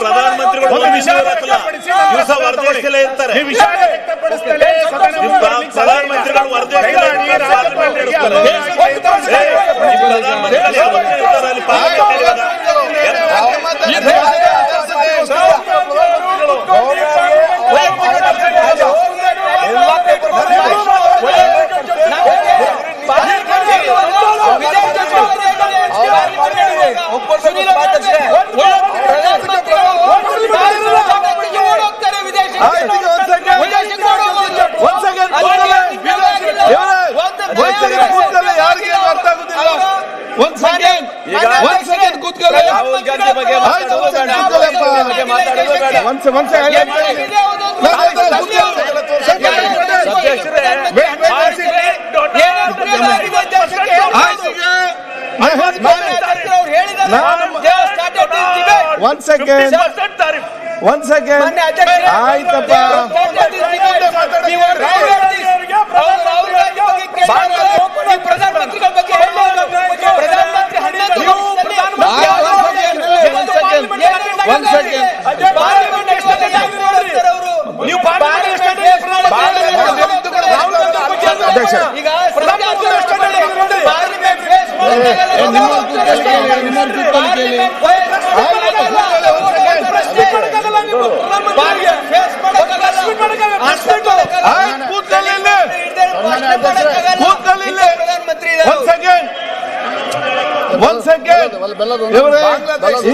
ಪ್ರಧಾನಮಂತ್ರಿಗಳು ದಿವಸ ಹೊರದೇಶದಲ್ಲೇ ಇರ್ತಾರೆ. ಪ್ರಧಾನಮಂತ್ರಿಗಳು ಒಂದ್ ಸೆಕೆಂಡ್ ಆಯ್ತಪ್ಪ.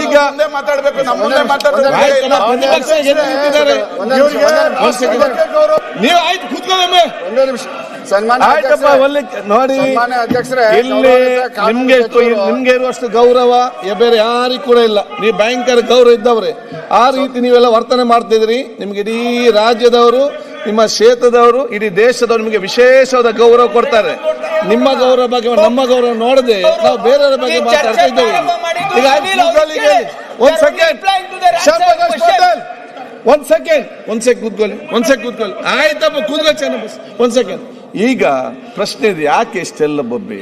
ಈಗ ಮಾತಾಡ್ಬೇಕು, ನಮ್ಮನ್ನೇ ಮಾತಾಡ್ಬೇಕು. ನೀವು ಆಯ್ತು ಕೂತ್ಕೊಳ್ಳಿ. ಒಂದೇ ನಿಮಿಷ ಆಯ್ತಪ್ಪ. ನೋಡಿ, ಇಲ್ಲಿ ನಿಮ್ಗೆ ಇರುವಷ್ಟು ಗೌರವ ಬೇರೆ ಯಾರಿಗೂ ಕೂಡ ಇಲ್ಲ. ನೀವು ಭಯಂಕರ ಗೌರವ ಇದ್ದವ್ರೆ. ಆ ರೀತಿ ನೀವೆಲ್ಲ ವರ್ತನೆ ಮಾಡ್ತಿದ್ರಿ. ನಿಮ್ಗೆ ಇಡೀ ರಾಜ್ಯದವರು, ನಿಮ್ಮ ಕ್ಷೇತ್ರದವರು, ಇಡೀ ದೇಶದವರು ನಿಮಗೆ ವಿಶೇಷವಾದ ಗೌರವ ಕೊಡ್ತಾರೆ. ನಿಮ್ಮ ಗೌರವ ಬಗ್ಗೆ ನಮ್ಮ ಗೌರವ ನೋಡದೆ ನಾವು ಬೇರೆಯವರ ಬಗ್ಗೆ ಮಾತಾಡ್ತಾ ಇದ್ದೇವೆ. ಈಗ ಒಂದ್ ಸೆಕೆಂಡ್ ಕೂತ್ಕೊಳ್ಳಿ. ಆಯ್ತಪ್ಪ, ಕೂತ್ಕೊಳ್ಳಿ ಚೆನ್ನ. ಒಂದ್ ಸೆಕೆಂಡ್. ಈಗ ಪ್ರಶ್ನೆ ಇದೆ, ಯಾಕೆ ಇಷ್ಟೆಲ್ಲ ಬೊಬ್ಬೆ?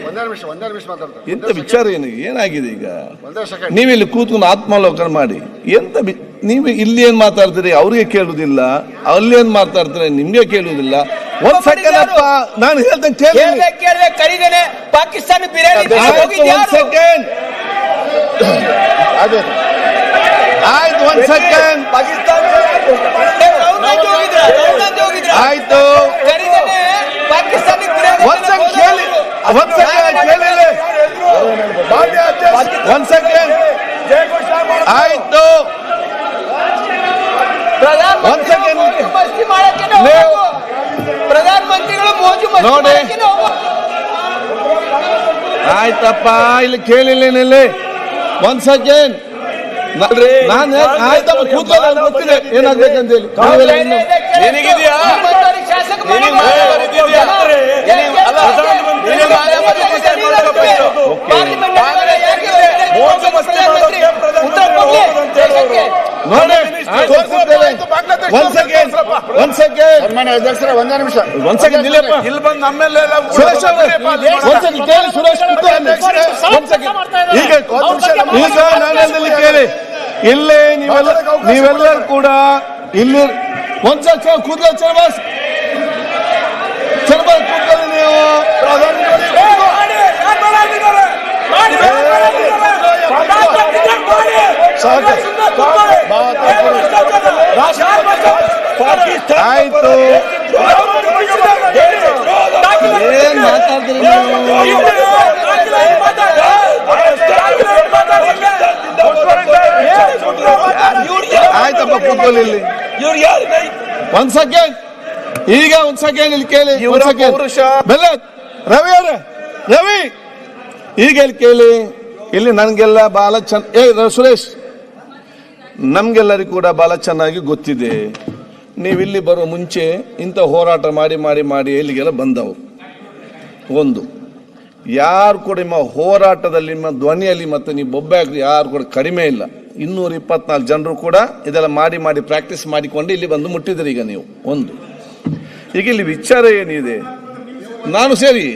ಎಂತ ವಿಚಾರ ಏನಾಗಿದೆ? ಈಗ ನೀವಿಲ್ಲಿ ಕೂತ್ಕೊಂಡು ಆತ್ಮಾವಲೋಕನ ಮಾಡಿ. ನೀವು ಇಲ್ಲಿ ಏನ್ ಮಾತಾಡ್ತೀರಿ ಅವ್ರಿಗೆ ಕೇಳುದಿಲ್ಲ, ಅಲ್ಲಿ ಏನ್ ಮಾತಾಡ್ತಾರೆ ನಿಮ್ಗೆ ಕೇಳುದಿಲ್ಲ. ಒಂದ್ ಸೆಕೆಂಡ್ ಅಪ್ಪ, ನಾನು ಹೇಳ್ತೇನೆ ಕೇಳಿದ್ದೇನೆ. ಪಾಕಿಸ್ತಾನ ಒಂದ್ ಸೆಕೆಂಡ್ ಆಯ್ತು. ಒಂದ್ ಸೆಕೆಂಡ್ ಆಯ್ತು. ಒಂದ್ ಸೆಕೆಂಡ್ ಆಯ್ತು. ಒಂದ್ ಸೆಕೆಂಡ್ ಪ್ರಧಾನಮಂತ್ರಿಗಳು ನೋಡಿ. ಆಯ್ತಪ್ಪ, ಇಲ್ಲಿ ಕೇಳಿಲ್ಲ. ಒಂದ್ ಸೆಕೆಂಡ್ ನಾನು ಆಯ್ತಪ್ಪ, ಕೂತ್ಕೊಳ್ಳಿ. ಗೊತ್ತಿದೆ ಏನಾಗ್ಬೇಕಂತ ಹೇಳಿ. ಒಂದೇ ನಿಮಿಷ ಇಲ್ಲಿ ಬಂದು ನಮ್ಮೆಲ್ಲ ಕೇಳಿ. ಇಲ್ಲೇ ನೀವೆಲ್ಲರೂ ಕೂಡ ಇಲ್ಲಿ ಒಂದ್ಸಲ ಕೂದಲು ಚರ್ಬಾಸ್ ಕೂದಲು ನೀವು ಆಯ್ತು. ಏನ್ ಮಾತಾಡ್ತೀರಿ ಆಯ್ತಪ್ಪ, ಕೂತ್ಕೊಳ್ಳಿ. ಇಲ್ಲಿ ಒಂದ್ ಸೆಕೆಂಡ್. ಈಗ ಒಂದ್ ಸೆಕೆಂಡ್ ಇಲ್ಲಿ ಕೇಳಿ. ಒಂದ್ ಸೆಕೆಂಡ್ ರವಿ ಅವರೇ, ರವಿ ಈಗ ಇಲ್ಲಿ ಕೇಳಿ. ಇಲ್ಲಿ ನನ್ಗೆಲ್ಲ ಬಹಳ ಸುರೇಶ್, ನಮ್ಗೆಲ್ಲರಿಗೂ ಕೂಡ ಬಹಳ ಚೆನ್ನಾಗಿ ಗೊತ್ತಿದೆ. ನೀವಿಲ್ಲಿ ಬರೋ ಮುಂಚೆ ಇಂಥ ಹೋರಾಟ ಮಾಡಿ ಮಾಡಿ ಮಾಡಿ ಇಲ್ಲಿಗೆಲ್ಲ ಬಂದವರು. ಒಂದು ಯಾರು ಕೂಡ ನಿಮ್ಮ ಹೋರಾಟದಲ್ಲಿ, ನಿಮ್ಮ ಧ್ವನಿಯಲ್ಲಿ ಮತ್ತು ನೀವು ಬೊಬ್ಬೆ ಹಾಕಿ ಯಾರು ಕೂಡ ಕಡಿಮೆ ಇಲ್ಲ. 224 ಜನರು ಕೂಡ ಇದೆಲ್ಲ ಮಾಡಿ ಮಾಡಿ ಪ್ರಾಕ್ಟೀಸ್ ಮಾಡಿಕೊಂಡು ಇಲ್ಲಿ ಬಂದು ಮುಟ್ಟಿದ್ರಿ. ಈಗ ನೀವು ಒಂದು ಈಗ ಇಲ್ಲಿ ವಿಚಾರ ಏನಿದೆ, ನಾನು ಸೇರಿ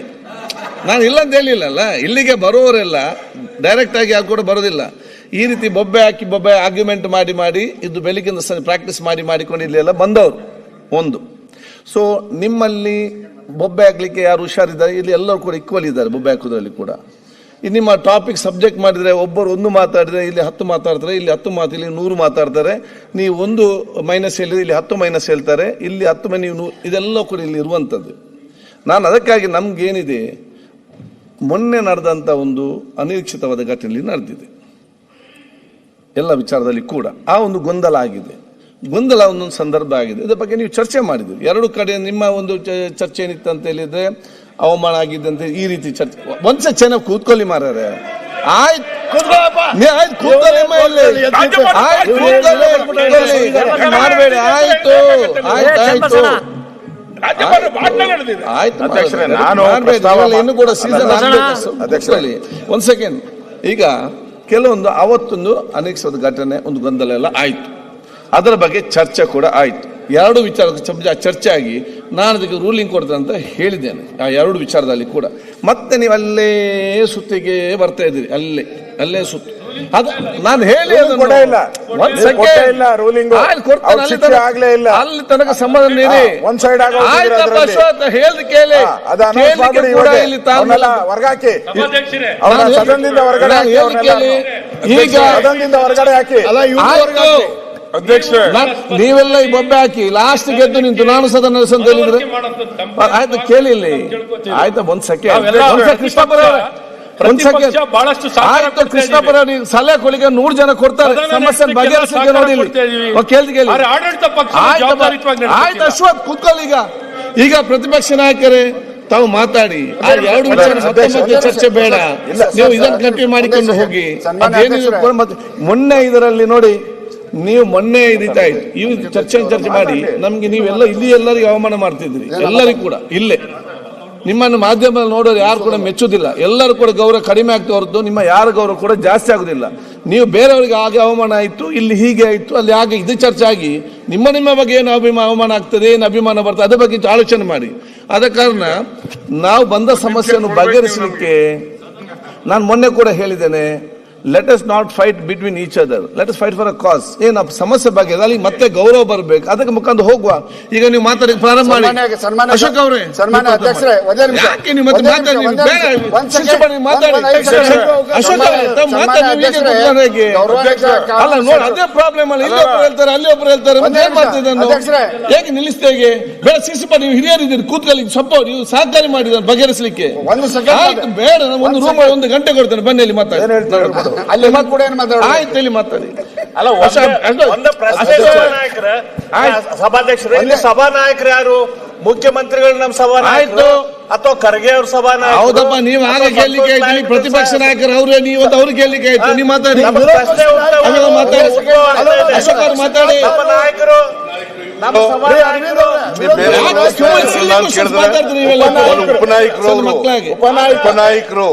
ನಾನು ಇಲ್ಲ ಅಂತ ಹೇಳಿಲ್ಲಲ್ಲ. ಇಲ್ಲಿಗೆ ಬರೋರೆಲ್ಲ ಡೈರೆಕ್ಟ್ ಆಗಿ ಯಾರು ಕೂಡ ಬರೋದಿಲ್ಲ. ಈ ರೀತಿ ಬೊಬ್ಬೆ ಹಾಕಿ ಬೊಬ್ಬೆ ಆರ್ಗ್ಯುಮೆಂಟ್ ಮಾಡಿ ಮಾಡಿ ಇದು ಬೆಳಿಗ್ಗಿಂದ ಪ್ರಾಕ್ಟೀಸ್ ಮಾಡಿಕೊಂಡು ಇಲ್ಲಿ ಎಲ್ಲ ಬಂದವರು ಒಂದು. ಸೊ ನಿಮ್ಮಲ್ಲಿ ಬೊಬ್ಬೆ ಹಾಕ್ಲಿಕ್ಕೆ ಯಾರು ಹುಷಾರಿದ್ದಾರೆ? ಇಲ್ಲಿ ಎಲ್ಲರೂ ಕೂಡ ಈಕ್ವಲ್ ಇದ್ದಾರೆ ಬೊಬ್ಬೆ ಹಾಕೋದ್ರಲ್ಲಿ ಕೂಡ. ಇದು ನಿಮ್ಮ ಟಾಪಿಕ್ ಸಬ್ಜೆಕ್ಟ್ ಮಾಡಿದರೆ ಒಬ್ಬರು ಒಂದು ಮಾತಾಡಿದರೆ ಇಲ್ಲಿ 10 ಮಾತಾಡ್ತಾರೆ, ಇಲ್ಲಿ 10 ಮಾತು, ಇಲ್ಲಿ 100 ಮಾತಾಡ್ತಾರೆ. ನೀವು ಒಂದು ಮೈನಸ್ ಹೇಳಿದ್ರೆ ಇಲ್ಲಿ 10 ಮೈನಸ್ ಹೇಳ್ತಾರೆ, ಇಲ್ಲಿ 10 ನೀವು ಇದೆಲ್ಲ ಕೂಡ ಇಲ್ಲಿ ಇರುವಂಥದ್ದು. ನಾನು ಅದಕ್ಕಾಗಿ ನಮಗೇನಿದೆ, ಮೊನ್ನೆ ನಡೆದಂಥ ಒಂದು ಅನಿರೀಕ್ಷಿತವಾದ ಘಟನೆಯಲ್ಲಿ ನಡೆದಿದೆ ಎಲ್ಲ ವಿಚಾರದಲ್ಲಿ ಕೂಡ. ಆ ಒಂದು ಗೊಂದಲ ಆಗಿದೆ, ಗೊಂದಲ ಒಂದೊಂದು ಸಂದರ್ಭ ಆಗಿದೆ. ಇದರ ಬಗ್ಗೆ ನೀವು ಚರ್ಚೆ ಮಾಡಿದ್ರಿ ಎರಡು ಕಡೆ. ನಿಮ್ಮ ಒಂದು ಚರ್ಚೆ ಏನಿತ್ತು ಅಂತ ಹೇಳಿದ್ರೆ ಅವಮಾನ ಆಗಿದ್ದಂತೆ ಈ ರೀತಿ ಚರ್ಚೆ. ಒಂದ್ಸ ಚೆನ್ನಾಗಿ ಕೂತ್ಕೊಳ್ಳಿ ಮಾರ್ರೆ, ಮಾಡಬೇಡಿ. ಆಯ್ತು ಇನ್ನು ಕೂಡ ಸೀಸನ್ ಆಗ್ಬೇಕು. ಒಂದ್ ಸೆಕೆಂಡ್. ಈಗ ಕೆಲವೊಂದು ಅವತ್ತೊಂದು ಅನಿರೀಕ್ಷಿತ ಘಟನೆ, ಒಂದು ಗೊಂದಲ ಎಲ್ಲ ಆಯ್ತು, ಅದರ ಬಗ್ಗೆ ಚರ್ಚೆ ಕೂಡ ಆಯ್ತು. ಎರಡು ವಿಚಾರದ ಚರ್ಚೆ ಆಗಿ ನಾನು ಅದಕ್ಕೆ ರೂಲಿಂಗ್ ಕೊಡ್ತೇನೆ ಅಂತ ಹೇಳಿದ್ದೇನೆ ಆ ಎರಡು ವಿಚಾರದಲ್ಲಿ ಕೂಡ. ಮತ್ತೆ ನೀವು ಅಲ್ಲೇ ಸುತ್ತಿಗೆ ಬರ್ತಾ ಇದ್ದೀರಿ, ಅಲ್ಲೇ ಸುತ್ತು. ಅದು ನಾನು ಹೇಳಿ ಅಲ್ಲಿ ತನಕ ಸಂಬಂಧ ನೀಡಿ ಹೇಳ್ದು ಕೇಳಿ ಈಗ ನೀವೆಲ್ಲ ಈ ಬೊಬ್ಬೆ ಹಾಕಿ ಲಾಸ್ಟ್ ಗೆದ್ದು ನಿಂತು ನಾನು ಸದನ ನಡೆಸಂತ ಹೇಳಿದ್ರೆ ಆಯ್ತು. ಕೇಳಿ ಇಲ್ಲಿ ಆಯ್ತಾ? ಒಂದ್ ಸೆಕೆಂಡ್ ಕೃಷ್ಣಪ್ಪರ ಆಯ್ತು. ಕೃಷ್ಣಪ್ಪರ ಸಲಹೆ ಕೊಳಿಗೆ 100 ಜನ ಕೊಡ್ತಾರೆ, ಸಮಸ್ಯೆ ಬಗೆಹರಿಸಲಿಕ್ಕೆ ನೋಡಿ. ಕೇಳಿ ಆಯ್ತು. ಅಶ್ವಥ್ ಕೂತ್ಕೊಳ್ಳಿ. ಈಗ ಪ್ರತಿಪಕ್ಷ ನಾಯಕರೇ ತಾವು ಮಾತಾಡಿ. ಎರಡು ವಿಚಾರ ಮತ್ತೆ ಚರ್ಚೆ ಬೇಡ, ನೀವು ಇದನ್ನು ಕಂಟಿನ್ಯೂ ಮಾಡಿಕೊಂಡು ಹೋಗಿ. ಮೊನ್ನೆ ಇದರಲ್ಲಿ ನೋಡಿ, ನೀವು ಮೊನ್ನೆ ಇದಾಯ್ತು, ಇವು ಚರ್ಚೆ ಮಾಡಿ ನಮ್ಗೆ ನೀವೆಲ್ಲ ಇಲ್ಲಿ ಎಲ್ಲರಿಗೂ ಅವಮಾನ ಮಾಡ್ತಿದ್ರಿ, ಎಲ್ಲರಿಗೂ ಕೂಡ. ಇಲ್ಲೇ ನಿಮ್ಮನ್ನು ಮಾಧ್ಯಮದಲ್ಲಿ ನೋಡೋರು ಯಾರು ಕೂಡ ಮೆಚ್ಚುವುದಿಲ್ಲ, ಎಲ್ಲರೂ ಕೂಡ ಗೌರವ ಕಡಿಮೆ ಆಗ್ತಾ ಹೊರತು ನಿಮ್ಮ ಯಾರ ಗೌರವ ಕೂಡ ಜಾಸ್ತಿ ಆಗುದಿಲ್ಲ. ನೀವು ಬೇರೆಯವರಿಗೆ ಹಾಗೆ ಅವಮಾನ ಆಯಿತು, ಇಲ್ಲಿ ಹೀಗೆ ಆಯಿತು, ಅಲ್ಲಿ ಹಾಗೆ ಇದು ಚರ್ಚೆ ಆಗಿ ನಿಮ್ಮ ಬಗ್ಗೆ ಏನು ಅವಮಾನ ಆಗ್ತದೆ, ಏನು ಅಭಿಮಾನ ಬರ್ತದೆ, ಅದ್ರ ಬಗ್ಗೆ ಆಲೋಚನೆ ಮಾಡಿ. ಆದ ಕಾರಣ ನಾವು ಬಂದ ಸಮಸ್ಯೆಯನ್ನು ಬಗೆಹರಿಸಲಿಕ್ಕೆ ನಾನು ಮೊನ್ನೆ ಕೂಡ ಹೇಳಿದ್ದೇನೆ, let us not fight between each other, let us fight for a cause. ಏನು ಸಮಸ್ಯೆ ಬಗ್ಗೆ ಅಲ್ಲಿ ಮತ್ತೆ ಗೌರವ ಬರಬೇಕು, ಅದಕ್ಕೆ ಮುಖಾಂತರ ಹೋಗುವ. ಈಗ ನೀವು ಮಾತಾಡಿ ಪ್ರಾರಂಭ ಮಾಡಿ. ಅಶೋಕ್ ಅವರೇ, ಯಾಕೆ ನೀವು ಮತ್ತೆ ಮಾತಾಡಿ? ಅಲ್ಲ ನೋಡಿ, ಅದೇ ಪ್ರಾಬ್ಲಮ್ ಅಲ್ಲ. ಇಲ್ಲಿ ಒಬ್ರು ಹೇಳ್ತಾರೆ, ಅಲ್ಲಿ ಒಬ್ರು ಹೇಳ್ತಾರೆ, ಏನ್ ಮಾಡ್ತಿದ್ದ ಹೇಗೆ ನಿಲ್ಲಿಸ್ತೇಗೆ? ಬೇಡ ಶಿಶುಪ, ನೀವು ಹಿರಿಯರಿದ್ದೀರಿ, ಕೂತ್ಕೊಳ್ಳಿ, ಸ್ವಲ್ಪ ನೀವು ಸಹಕಾರಿ ಮಾಡಿದ ಬಗೆಹರಿಸಲಿಕ್ಕೆ. ಬೇಡ, ಒಂದು ರೂಮ್ 1 ಗಂಟೆ ಕೊಡ್ತೇನೆ, ಬನ್ನಿ ಇಲ್ಲಿ ಮಾತಾಡಿ. ಆಯ್ತು, ಇಲ್ಲಿ ಮಾತಾಡಿ. ಸಭಾಧ್ಯಕ್ಷರು, ಇಲ್ಲಿ ಸಭಾನಾಯಕರು ಯಾರು? ಮುಖ್ಯಮಂತ್ರಿಗಳು ನಮ್ಮ ಸಭಾನಾಯಕರು ಅಥವಾ ಖರ್ಗೆ ಅವ್ರ ಸಭಾನಾಯಕರು? ಹೌದಪ್ಪ, ನೀವು ಆಗ ಕೇಳಲಿಕ್ಕೆ ಆಯ್ತು. ಪ್ರತಿಪಕ್ಷ ನಾಯಕರು ಅವ್ರೆ, ನೀವು ಅವ್ರು ಕೇಳಲಿಕ್ಕೆ ಆಯ್ತು. ನೀವು ಮಾತಾಡಿ. ಅಶೋಕ್ ಅವ್ರು ಮಾತಾಡಿ. ನಾಯಕರು ಉಪನಾಯಕರು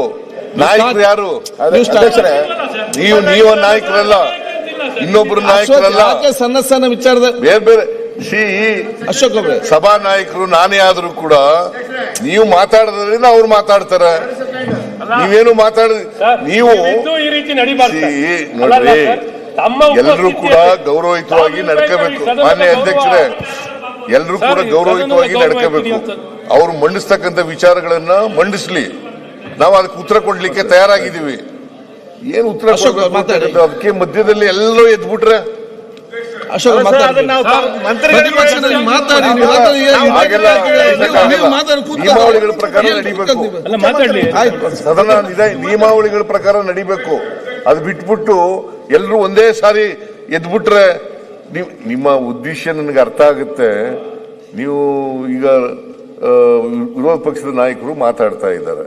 ನಾಯಕರು ಯಾರು? ನೀವು ನಾಯಕರಲ್ಲ, ಇನ್ನೊಬ್ರು ನಾಯಕರಲ್ಲ. ಸಣ್ಣ ಸಣ್ಣ ವಿಚಾರದ ಬೇರೆ ಬೇರೆ ಅಶೋಕ್ ಅವರೇ, ಸಭಾ ನಾಯಕರು ನಾನೇ ಆದ್ರೂ ಕೂಡ ನೀವು ಮಾತಾಡೋದ್ರಿಂದ ಅವ್ರು ಮಾತಾಡ್ತಾರೆ. ನೀವೇನು ನೀವು ನೋಡ್ರಿ, ಎಲ್ಲರೂ ಕೂಡ ಗೌರವಯುತವಾಗಿ ನಡ್ಕೋಬೇಕು. ಮಾನ್ಯ ಅಧ್ಯಕ್ಷರೇ, ಎಲ್ಲರೂ ಕೂಡ ಗೌರವಯುತವಾಗಿ ನಡ್ಕೋಬೇಕು. ಅವ್ರು ಮಂಡಿಸ್ತಕ್ಕಂಥ ವಿಚಾರಗಳನ್ನ ಮಂಡಿಸ್ಲಿ, ನಾವು ಅದಕ್ಕೆ ಉತ್ತರ ಕೊಡ್ಲಿಕ್ಕೆ ತಯಾರಾಗಿದ್ದೀವಿ. ಏನು ಉತ್ತರ ಅದಕ್ಕೆ ಮಧ್ಯದಲ್ಲಿ ಎಲ್ಲರೂ ಎದ್ಬಿಟ್ರೆ ಅಶೋಕ್ ನಿಯಮಾವಳಿಗಳ ಪ್ರಕಾರ ನಡಿಬೇಕು. ಸದನ ನಿಯಮಾವಳಿಗಳ ಪ್ರಕಾರ ನಡಿಬೇಕು. ಅದು ಬಿಟ್ಬಿಟ್ಟು ಎಲ್ಲರೂ ಒಂದೇ ಸಾರಿ ಎದ್ಬಿಟ್ರೆ ನಿಮ್ಮ ಉದ್ದೇಶ ನನಗೆ ಅರ್ಥ ಆಗುತ್ತೆ. ನೀವು ಈಗ ವಿರೋಧ ಪಕ್ಷದ ನಾಯಕರು ಮಾತಾಡ್ತಾ ಇದ್ದಾರೆ,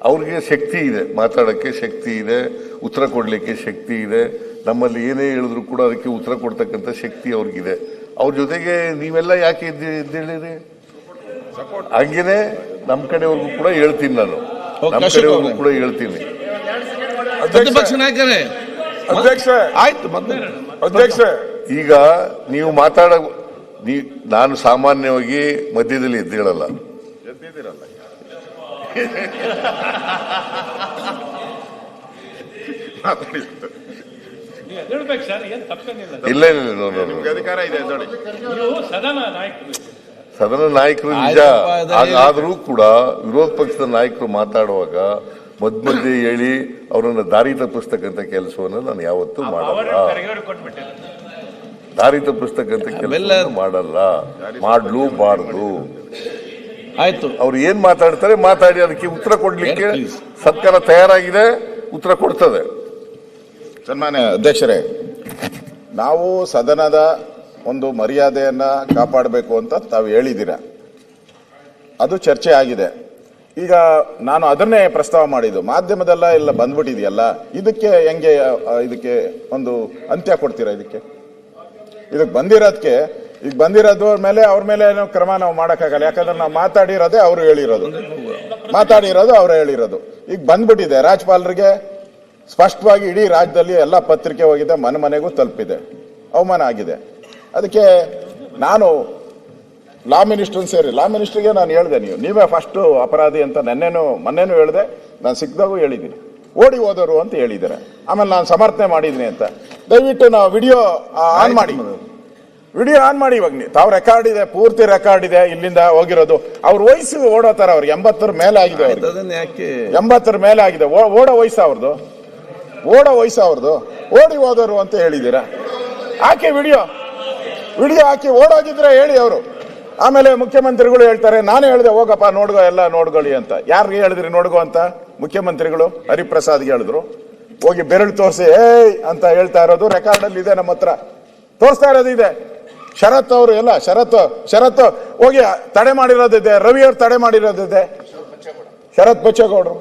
ಅವ್ರಿಗೆ ಶಕ್ತಿ ಇದೆ, ಮಾತಾಡೋಕ್ಕೆ ಶಕ್ತಿ ಇದೆ, ಉತ್ತರ ಕೊಡಲಿಕ್ಕೆ ಶಕ್ತಿ ಇದೆ. ನಮ್ಮಲ್ಲಿ ಏನೇ ಹೇಳಿದ್ರು ಕೂಡ ಅದಕ್ಕೆ ಉತ್ತರ ಕೊಡ್ತಕ್ಕಂಥ ಶಕ್ತಿ ಅವ್ರಿಗಿದೆ. ಅವ್ರ ಜೊತೆಗೆ ನೀವೆಲ್ಲ ಯಾಕೆ ಎದ್ದೇಳಿರಿ? ಹಂಗೇನೆ ನಮ್ಮ ಕಡೆವರೆಗೂ ಕೂಡ ಹೇಳ್ತೀನಿ, ನಾನು ನಮ್ಮ ಕಡೆವರೆಗೂ ಕೂಡ ಹೇಳ್ತೀನಿ. ಪ್ರತಿಪಕ್ಷ ನಾಯಕರೇ, ಅಧ್ಯಕ್ಷ, ಈಗ ನೀವು ನಾನು ಸಾಮಾನ್ಯವಾಗಿ ಮಧ್ಯದಲ್ಲಿ ಎದ್ದೇಳಲ್ಲ. ಎದ್ದೇಳ್ಬೇಕು ಸರ್, ಏನ್ ತಪ್ಪೇನಿಲ್ಲ. ಇಲ್ಲ ನಿಮ್ಗೆ ಅಧಿಕಾರ ಇದೆ ನೋಡಿ. ನೀವು ಸದನ ನಾಯಕರು, ಸದನ ನಾಯಕರು ನಿಜ. ಆದರೂ ಕೂಡ ವಿರೋಧ ಪಕ್ಷದ ನಾಯಕರು ಮಾತಾಡುವಾಗ ಮಧ್ಯೆ ಹೇಳಿ ಅವರನ್ನ ದಾರಿ ತಪ್ಪಿಸ್ತಕ್ಕಂಥ ಕೆಲಸವನ್ನು ನಾನು ಯಾವತ್ತೂ ಮಾಡಲ್ಲ. ದಾರಿ ತಪ್ಪಿಸ್ತಕ್ಕಂಥ ಕೆಲಸ ಮಾಡಲ್ಲ, ಮಾಡಲೂಬಾರ್ದು. ಆಯ್ತು, ಅವ್ರು ಏನ್ ಮಾತಾಡ್ತಾರೆ ಮಾತಾಡಿ, ಅದಕ್ಕೆ ಉತ್ತರ ಕೊಡ್ಲಿಕ್ಕೆ ಸರ್ಕಾರ ತಯಾರಾಗಿದೆ, ಉತ್ತರ ಕೊಡ್ತದೆ. ಸನ್ಮಾನ್ಯ ಅಧ್ಯಕ್ಷರೇ, ನಾವು ಸದನದ ಒಂದು ಮರ್ಯಾದೆಯನ್ನ ಕಾಪಾಡಬೇಕು ಅಂತ ತಾವು ಹೇಳಿದ್ದೀರಾ, ಅದು ಚರ್ಚೆ ಆಗಿದೆ. ಈಗ ನಾನು ಅದನ್ನೇ ಪ್ರಸ್ತಾವ ಮಾಡಿದ್ದು, ಮಾಧ್ಯಮದೆಲ್ಲ ಎಲ್ಲ ಬಂದ್ಬಿಟ್ಟಿದೆಯಲ್ಲ, ಇದಕ್ಕೆ ಹೆಂಗೆ ಇದಕ್ಕೆ ಒಂದು ಅಂತ್ಯ ಕೊಡ್ತೀರಾ? ಇದಕ್ಕೆ ಬಂದಿರೋದ್ರ ಮೇಲೆ ಅವ್ರ ಮೇಲೆ ಏನೋ ಕ್ರಮ ನಾವು ಮಾಡೋಕ್ಕಾಗಲ್ಲ. ಯಾಕಂದ್ರೆ ನಾವು ಮಾತಾಡಿರೋದು ಅವ್ರು ಹೇಳಿರೋದು. ಈಗ ಬಂದ್ಬಿಟ್ಟಿದೆ ರಾಜ್ಯಪಾಲರಿಗೆ ಸ್ಪಷ್ಟವಾಗಿ, ಇಡೀ ರಾಜ್ಯದಲ್ಲಿ ಎಲ್ಲ ಪತ್ರಿಕೆ ಹೋಗಿದೆ, ಮನೆಗೂ ತಲುಪಿದೆ, ಅವಮಾನ ಆಗಿದೆ. ಅದಕ್ಕೆ ನಾನು ಲಾ ಮಿನಿಸ್ಟ್ರಿಗೆ ನಾನು ಹೇಳಿದೆ, ನೀವೇ ಫಸ್ಟ್ ಅಪರಾಧಿ ಅಂತ ಮೊನ್ನೆನೂ ಹೇಳಿದೆ, ನಾನು ಸಿಕ್ಕಿದಾಗೂ ಹೇಳಿದ್ದೀನಿ. ಓಡಿ ಹೋದರು ಅಂತ ಹೇಳಿದ್ದಾರೆ, ಆಮೇಲೆ ನಾನು ಸಮರ್ಥನೆ ಮಾಡಿದ್ದೀನಿ ಅಂತ. ದಯವಿಟ್ಟು ನಾವು ವಿಡಿಯೋ ಆನ್ ಮಾಡಿ ಇವಾಗ ತಾವು ರೆಕಾರ್ಡ್ ಇದೆ, ಪೂರ್ತಿ ರೆಕಾರ್ಡ್ ಇದೆ ಇಲ್ಲಿಂದ ಹೋಗಿರೋದು. ಅವ್ರ ವಯಸ್ಸು ಓಡೋತಾರ, ಅವ್ರಿಗೆ 80 ಮೇಲೆ ಆಗಿದೆ, 80 ಮೇಲೆ ಆಗಿದೆ, ಓಡೋ ವಯಸ್ಸು ಅವ್ರದ್ದು, ಓಡಿ ಹೋದರು ಅಂತ ಹೇಳಿದ್ದೀರಾ. ಹಾಕಿ ವಿಡಿಯೋ ಹಾಕಿ, ಓಡೋಗಿದ್ರೆ ಹೇಳಿ ಅವರು. ಆಮೇಲೆ ಮುಖ್ಯಮಂತ್ರಿಗಳು ಹೇಳ್ತಾರೆ, ನಾನು ಹೇಳಿದೆ ಹೋಗಪ್ಪ ನೋಡ್ಗೋ, ಎಲ್ಲ ನೋಡ್ಕೊಳ್ಳಿ ಅಂತ. ಯಾರಿಗೆ ಹೇಳಿದ್ರಿ ನೋಡ್ಗೋ ಅಂತ? ಮುಖ್ಯಮಂತ್ರಿಗಳು ಹರಿಪ್ರಸಾದ್ಗೆ ಹೇಳಿದ್ರು. ಹೋಗಿ ಬೆರಳು ತೋರಿಸಿ ಏಯ್ ಅಂತ ಹೇಳ್ತಾ ಇರೋದು ರೆಕಾರ್ಡ್ ಅಲ್ಲಿ ಇದೆ, ನಮ್ಮ ಹತ್ರ ತೋರಿಸ್ತಾ ಇರೋದು ಇದೆ. ಶರತ್ ಅವರು ಎಲ್ಲ ಶರತ್ ಹೋಗಿ ತಡೆ ಮಾಡಿರೋದಿದೆ, ರವಿ ಅವ್ರು ತಡೆ ಮಾಡಿರೋದಿದೆ, ಶರತ್ ಬಚ್ಚೇಗೌಡರು